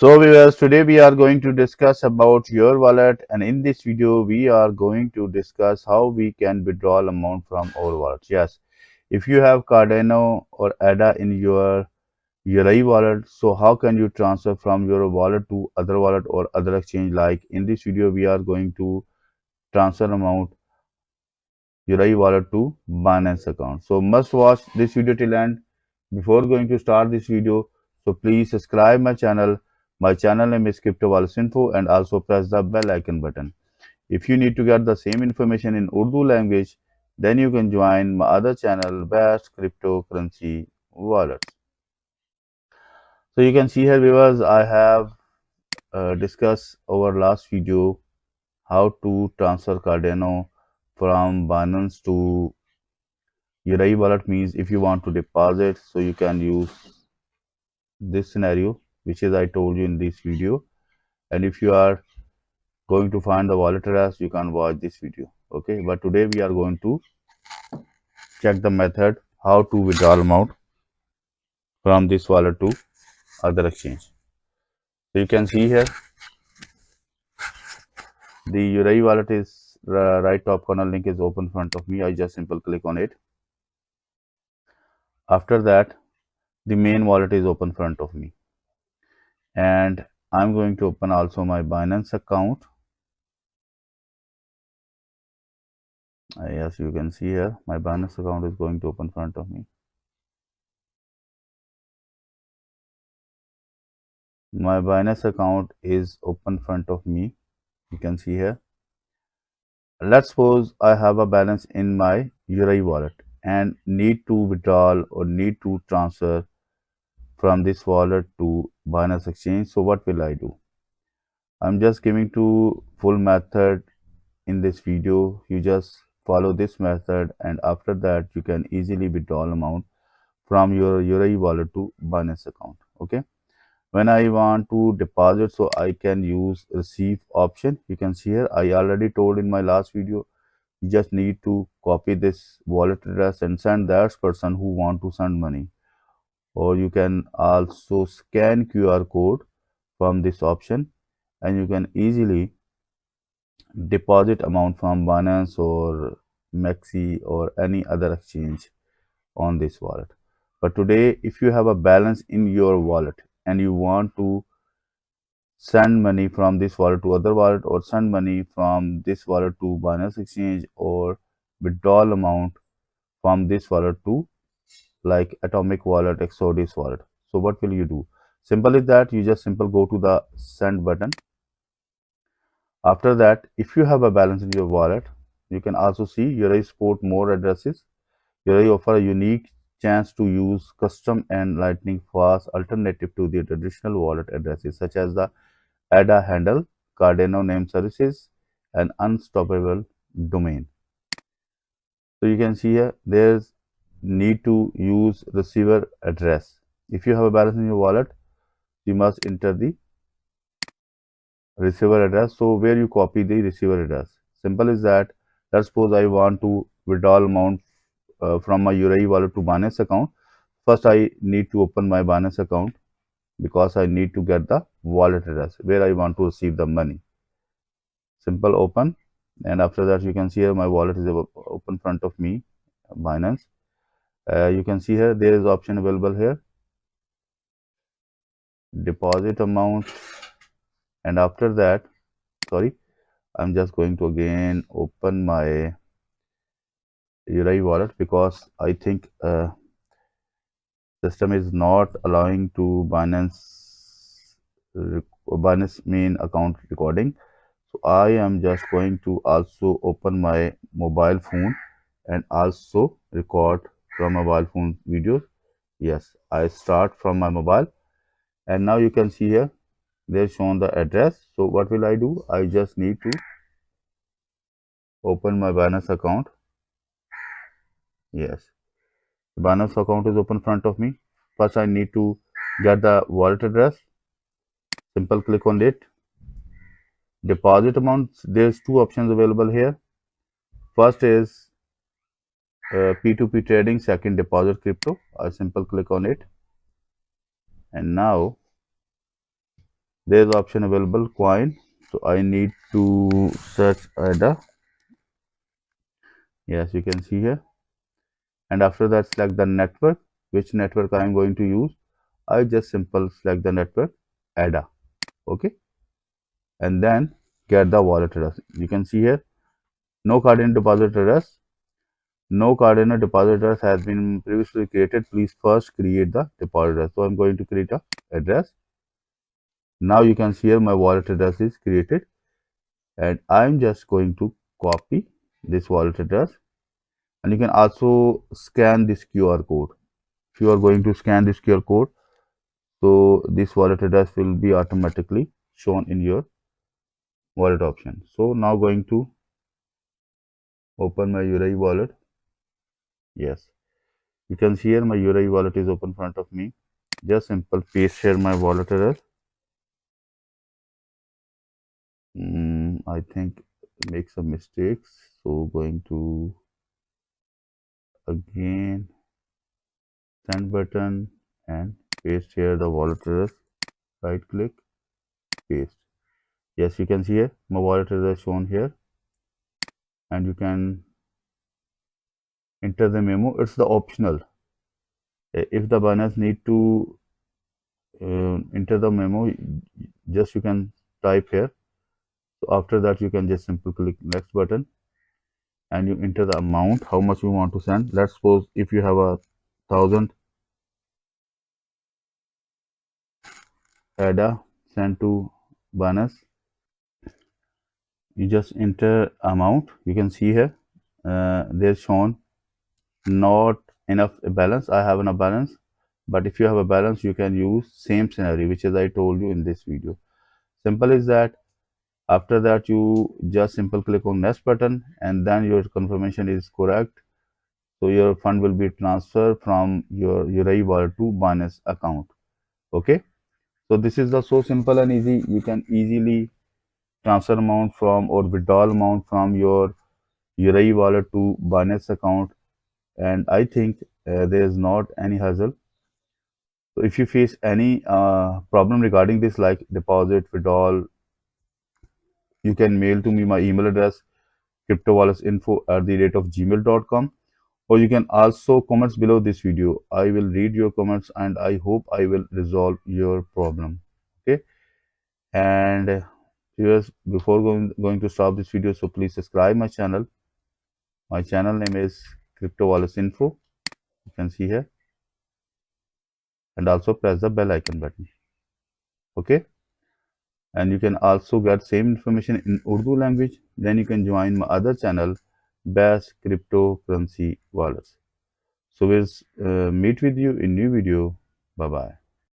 So viewers, today we are going to discuss about your wallet, and in this video we are going to discuss how we can withdraw amount from our wallet. Yes, if you have Cardano or ADA in your Yoroi wallet, so how can you transfer from your wallet to other wallet or other exchange? Like in this video we are going to transfer amount Yoroi wallet to Binance account. So must watch this video till end. Before going to start this video, so please subscribe my channel. My channel name is Crypto Wallets Info, and also press the bell icon button. If you need to get the same information in Urdu language, then you can join my other channel, Best Cryptocurrency Wallets. So you can see here viewers, I have discussed our last video how to transfer Cardano from Binance to Yoroi wallet. Means if you want to deposit, so you can use this scenario which is I told you in this video, and if you are going to find the wallet address, you can watch this video. Okay, but today we are going to check the method how to withdraw amount from this wallet to other exchange. So you can see here the Yoroi wallet is right top corner, link is open in front of me. I just simple click on it. After that the main wallet is open in front of me, and I'm going to open also my Binance account. Yes, you can see here my Binance account is going to open in front of me. My Binance account is open in front of me. You can see here. Let's suppose I have a balance in my Yoroi wallet and need to withdraw or need to transfer from this wallet to Binance exchange. So what will I do? I'm just giving to full method in this video. You just follow this method, and after that you can easily withdraw amount from your Yoroi wallet to Binance account. Okay. When I want to deposit, so I can use receive option. You can see here I already told in my last video, you just need to copy this wallet address and send that person who want to send money, or you can also scan QR code from this option and you can easily deposit amount from Binance or Maxi or any other exchange on this wallet. But today if you have a balance in your wallet and you want to send money from this wallet to other wallet, or send money from this wallet to Binance exchange, or withdraw amount from this wallet to like Atomic wallet, Exodus wallet. So what will you do? Simple is that you just simple go to the send button. After that, if you have a balance in your wallet, you can also see Yoroi support more addresses. Yoroi offer a unique chance to use custom and lightning fast alternative to the traditional wallet addresses such as the ADA handle, Cardano name services, and unstoppable domain. So you can see here there's need to use receiver address. If you have a balance in your wallet, you must enter the receiver address. So where you copy the receiver address? Simple is that. Let's suppose I want to withdraw amount from my Yoroi wallet to Binance account. First, I need to open my Binance account because I need to get the wallet address where I want to receive the money. Simple open, and after that you can see here my wallet is open front of me, Binance. You can see here there is option available here, deposit amount, and after that, sorry, I'm just going to again open my Yoroi wallet because I think system is not allowing to Binance main account recording. So I am just going to also open my mobile phone and also record from mobile phone videos. Yes, I start from my mobile, and now you can see here they're shown the address. So what will I do? I just need to open my Binance account. Yes, the Binance account is open in front of me. First I need to get the wallet address. Simple click on it. Deposit amount, there's two options available here. First is P2P trading, second deposit crypto. I simple click on it, and now There is option available coin. So I need to search ADA. Yes, you can see here. And after that, select the network, which network I am going to use. I just simple select the network ADA. Okay. And then get the wallet address. You can see here, no Cardano deposit address. No Cardano deposit address has been previously created. Please first create the deposit address. So I'm going to create a address. Now you can see here my wallet address is created, and I'm just going to copy this wallet address, and you can also scan this QR code. If you are going to scan this QR code, so this wallet address will be automatically shown in your wallet option. So now going to open my Yoroi wallet. Yes, you can see here my Yoroi wallet is open in front of me. Just simple paste here my wallet address. I think make some mistakes. So going to again send button and paste here the wallet address. Right click, paste. Yes, you can see here my wallet address shown here, and you can enter the memo. It's the optional. If the banners need to enter the memo, just you can type here. So after that, you can just simply click next button, and you enter the amount how much you want to send. Let's suppose if you have 1,000 ADA sent to banners, you just enter amount. You can see here there's shown not enough balance. I have enough balance, but if you have a balance, you can use same scenario which is I told you in this video. Simple is that. After that, you just simple click on next button, and then your confirmation is correct. So your fund will be transferred from your Yoroi wallet to Binance account. Okay. So this is the so simple and easy. You can easily transfer amount from or withdraw amount from your Yoroi wallet to Binance account, and I think there is not any hassle. So if you face any problem regarding this, like deposit, withdrawal, you can mail to me my email address cryptowalletsinfo@gmail.com, or you can also comments below this video. I will read your comments and I hope I will resolve your problem. Okay. And viewers, before going to stop this video, so please subscribe my channel. My channel name is Crypto Wallets Info. You can see here, and also press the bell icon button. Okay. And you can also get same information in Urdu language. Then you can join my other channel, Best Cryptocurrency Wallets. So we'll meet with you in new video. Bye bye.